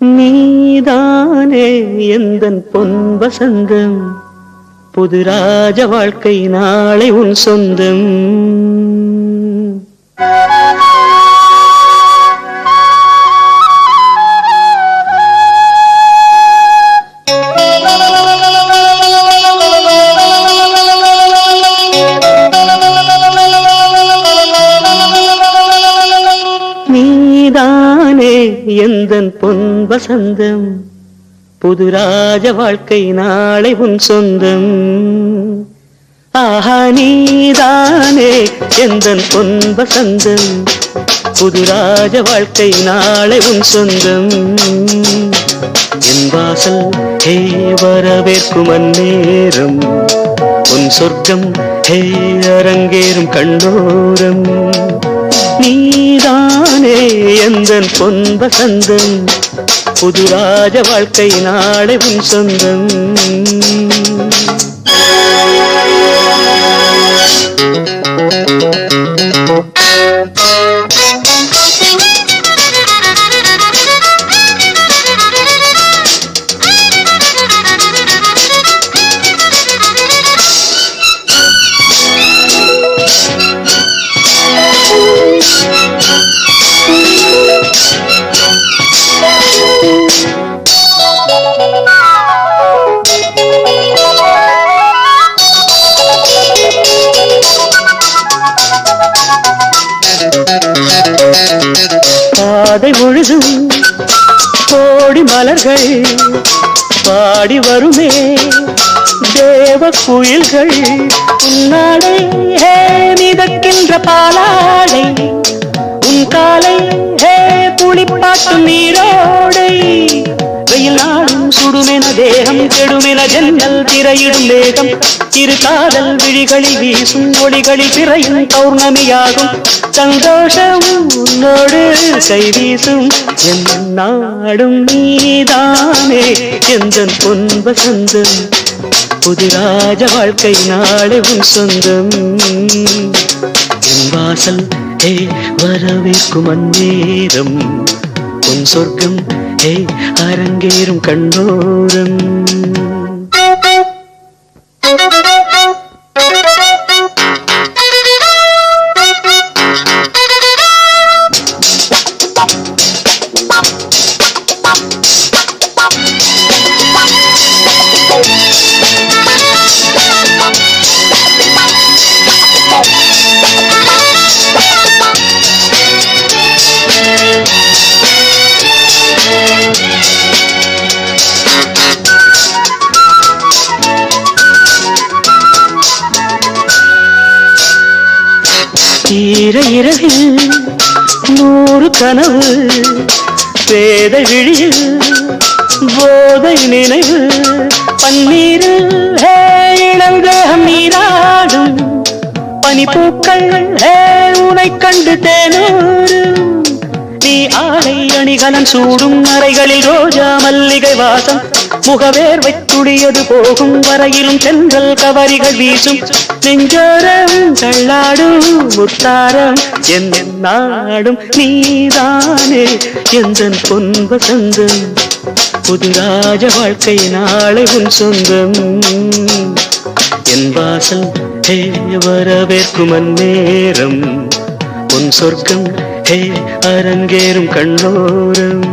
நீதானே எந்தன் பொன் வசந்தம், புது ராஜ வாழ்க்கை நாளை உன் சொந்தம். நீதானே எந்தன் பொன் வசந்தம், புது ராஜ வாழ்க்கை நாளை உன் சொந்தம். ஆஹா நீதானே எந்தன் பொன் வசந்தம், புது ராஜ வாழ்க்கை நாளை உன் சொந்தம். என் வாசல் ஹே வரவேற்கும் அந்நேரம், உன் சொர்க்கம் ஹே அரங்கேறும் கண்ணோரம். நீதானே எந்தன் பொன் வசந்தம், புது ராஜ வாழ்க்கை நாளை உன் சொந்தம். பாதை முழுதும் கோடி மலர்கள் பாடி வருமே தேவ குயில்கள். உன்னாடை ஹே மிதக்கின்ற பாலாடை, உன் காலை ஹே புளிப்பாட்டும் நீரோடை. வெயில் நாடும் சுடுமென தேகம் கெடுமென ஜன்னல் திரையிடும் வேகம். இரு காதல் விழிகளில் வீசும் ஒளிகளில் திரையும் பௌர்ணமியாகும். சந்தோஷம் உன்னோடு கை வீசும் என் நாடும். நீதானே எந்தன் பொன் வசந்தம், புது ராஜ வாழ்க்கை நாளை உன் சொந்தம். என் வாசல் ஹே வரவேற்கும் அந்நேரம், உன் சொர்க்கம் ஹே அரங்கேறும் கண்ணோரம். ஈர இரவில் 100 கனவு, பேத விழியில் போதை நினைவு. பன்னீரில் ஹே இளந்தேகம் நீராடும், பனிப்பூக்கள் ஹே உனை கண்டு தேனூரும். நீ ஆடை அணிகலன் சூடும் அறைகளில் ரோஜா மல்லிகை வாசம். முகவேர்வை துடியது போகும் வரையிலும் தென்றல் கவரிகள் வீசும். நெஞ்சோரம் தள்ளாடும் முத்தாரம் என் நாடும். நீதானே எந்தன் பொன் வசந்தம், புது ராஜ வாழ்க்கை நாளை உன் சொந்தம். என் வாசல் ஹே வரவேற்கும் அந்நேரம், உன் சொர்க்கம் ஹே அரங்கேறும் கண்ணோரம்.